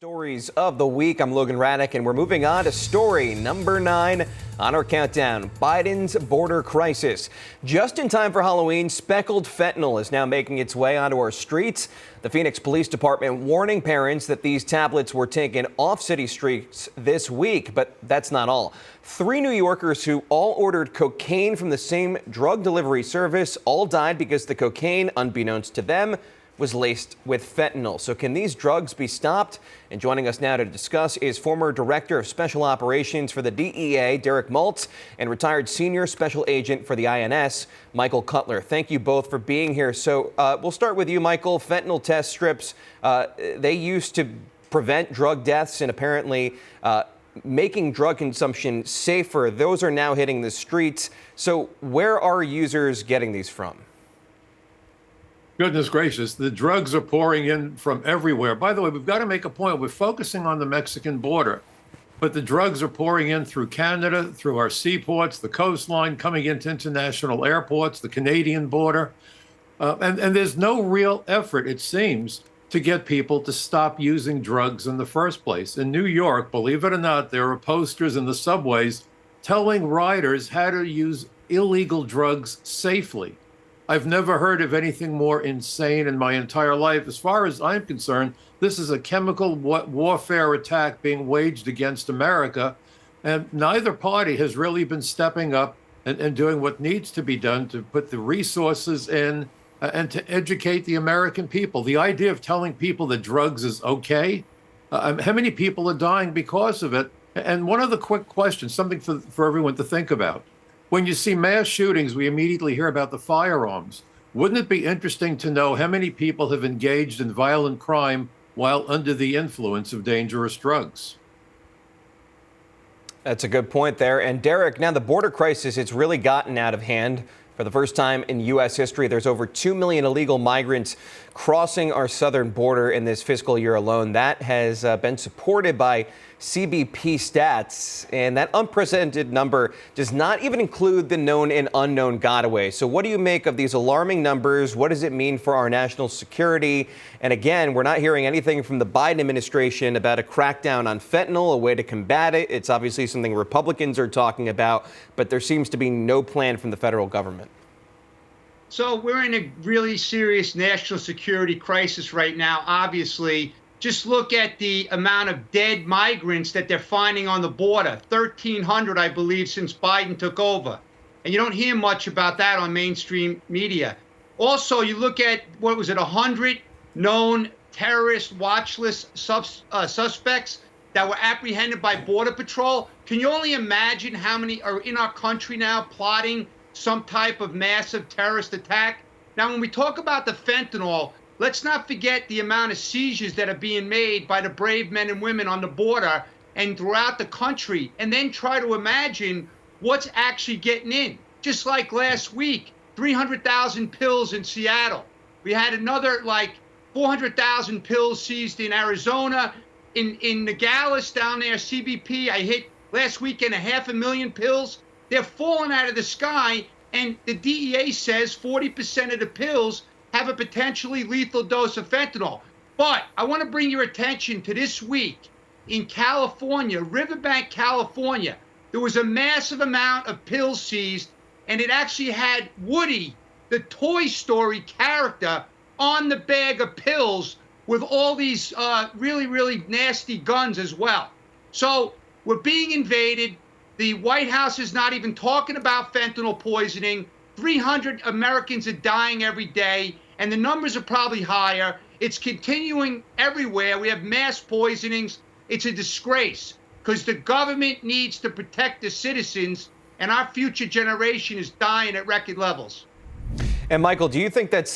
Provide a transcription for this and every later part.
Stories of the week. I'm Logan Raddick, and we're moving on to story number 9 on our countdown. Biden's border crisis. Just in time for Halloween, speckled fentanyl is now making its way onto our streets. The Phoenix Police Department warning parents that these tablets were taken off city streets this week, but that's not all. 3 New Yorkers who all ordered cocaine from the same drug delivery service all died because the cocaine, unbeknownst to them, was laced with fentanyl. So can these drugs be stopped? And joining us now to discuss is former Director of Special Operations for the DEA, Derek Maltz, and retired Senior Special Agent for the INS, Michael Cutler. Thank you both for being here. So we'll start with you, Michael. Fentanyl test strips, they used to prevent drug deaths and apparently making drug consumption safer. Those are now hitting the streets. So where are users getting these from? Goodness gracious, the drugs are pouring in from everywhere. By the way, we've got to make a point. We're focusing on the Mexican border, but the drugs are pouring in through Canada, through our seaports, the coastline, coming into international airports, the Canadian border. And there's no real effort, it seems, to get people to stop using drugs in the first place. In New York, believe it or not, there are posters in the subways telling riders how to use illegal drugs safely. I've never heard of anything more insane in my entire life. As far as I'm concerned, this is a chemical warfare attack being waged against America, and neither party has really been stepping up and doing what needs to be done to put the resources in and to educate the American people. The idea of telling people that drugs is okay, how many people are dying because of it? And one other quick question, something for everyone to think about. When you see mass shootings, we immediately hear about the firearms. Wouldn't it be interesting to know how many people have engaged in violent crime while under the influence of dangerous drugs? That's a good point there. And Derek, now the border crisis, it's really gotten out of hand. For the first time in U.S. history, there's over 2 million illegal migrants crossing our southern border in this fiscal year alone. That has been supported by CBP stats, and that unprecedented number does not even include the known and unknown gotaways. So what do you make of these alarming numbers? What does it mean for our national security? And again, we're not hearing anything from the Biden administration about a crackdown on fentanyl, a way to combat it. It's obviously something Republicans are talking about, but there seems to be no plan from the federal government. So we're in a really serious national security crisis right now, obviously. Just look at the amount of dead migrants that they're finding on the border, 1,300, I believe, since Biden took over. And you don't hear much about that on mainstream media. Also, you look at, 100 known terrorist watch list suspects that were apprehended by Border Patrol. Can you only imagine how many are in our country now plotting some type of massive terrorist attack? Now, when we talk about the fentanyl, let's not forget the amount of seizures that are being made by the brave men and women on the border and throughout the country, and then try to imagine what's actually getting in. Just like last week, 300,000 pills in Seattle. We had another 400,000 pills seized in Arizona. In Nogales down there, CBP, I hit last weekend 500,000 pills. They're falling out of the sky, and the DEA says 40% of the pills have a potentially lethal dose of fentanyl. But I want to bring your attention to this week in California, Riverbank, California. There was a massive amount of pills seized, and it actually had Woody, the Toy Story character, on the bag of pills with all these really, really nasty guns as well. So we're being invaded. The White House is not even talking about fentanyl poisoning. 300 Americans are dying every day, and the numbers are probably higher. It's continuing everywhere. We have mass poisonings. It's a disgrace because the government needs to protect the citizens, and our future generation is dying at record levels. And Michael, do you think that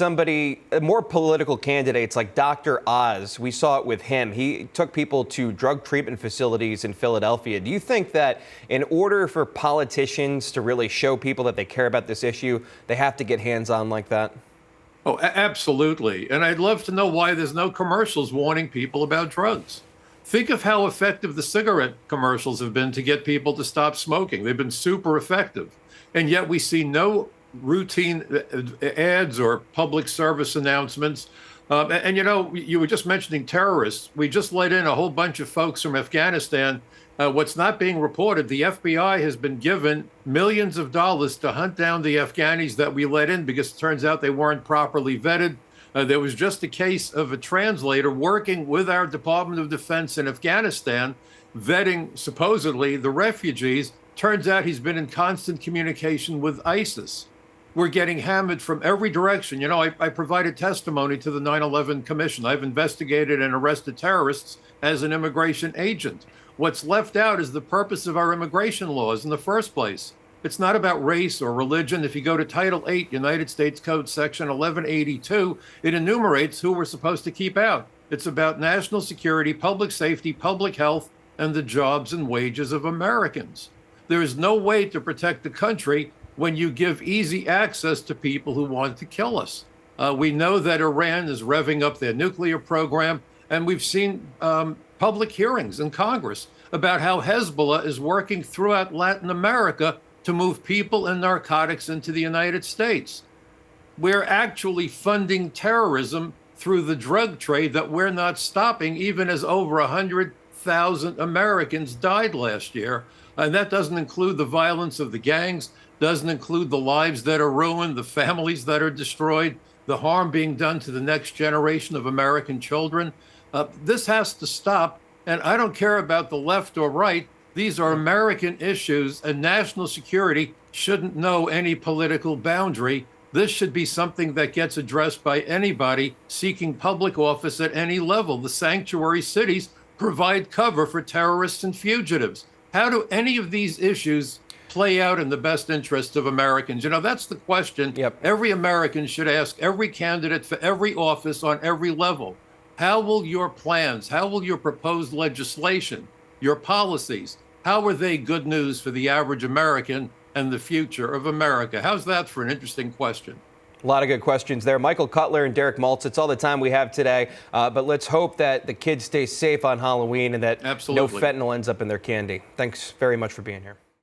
more political candidates like Dr. Oz, we saw it with him, he took people to drug treatment facilities in Philadelphia. Do you think that in order for politicians to really show people that they care about this issue, they have to get hands-on like that? Oh, absolutely. And I'd love to know why there's no commercials warning people about drugs. Think of how effective the cigarette commercials have been to get people to stop smoking. They've been super effective. And yet we see no routine ads or public service announcements And you know, you were just mentioning terrorists. We just let in a whole bunch of folks from Afghanistan. What's not being reported, the FBI has been given millions of dollars to hunt down the Afghanis that we let in because it turns out they weren't properly vetted. There was just a case of a translator working with our Department of Defense in Afghanistan, vetting supposedly the refugees. Turns out he's been in constant communication with ISIS. We're getting hammered from every direction. You know, I provided testimony to the 9/11 Commission. I've investigated and arrested terrorists as an immigration agent. What's left out is the purpose of our immigration laws in the first place. It's not about race or religion. If you go to Title 8, United States Code Section 1182, it enumerates who we're supposed to keep out. It's about national security, public safety, public health, and the jobs and wages of Americans. There is no way to protect the country when you give easy access to people who want to kill us. We know that Iran is revving up their nuclear program, and we've seen public hearings in Congress about how Hezbollah is working throughout Latin America to move people and narcotics into the United States. We're actually funding terrorism through the drug trade that we're not stopping, even as over 100,000 Americans died last year. And that doesn't include the violence of the gangs, doesn't include the lives that are ruined, the families that are destroyed, the harm being done to the next generation of American children. This has to stop. And I don't care about the left or right. These are American issues, and national security shouldn't know any political boundary. This should be something that gets addressed by anybody seeking public office at any level. The sanctuary cities provide cover for terrorists and fugitives. How do any of these issues play out in the best interest of Americans? You know, that's the question every American should ask every candidate for every office on every level. How will your plans, how will your proposed legislation, your policies, how are they good news for the average American and the future of America? How's that for an interesting question? A lot of good questions there. Michael Cutler and Derek Maltz, it's all the time we have today. But let's hope that the kids stay safe on Halloween and that no fentanyl ends up in their candy. Thanks very much for being here.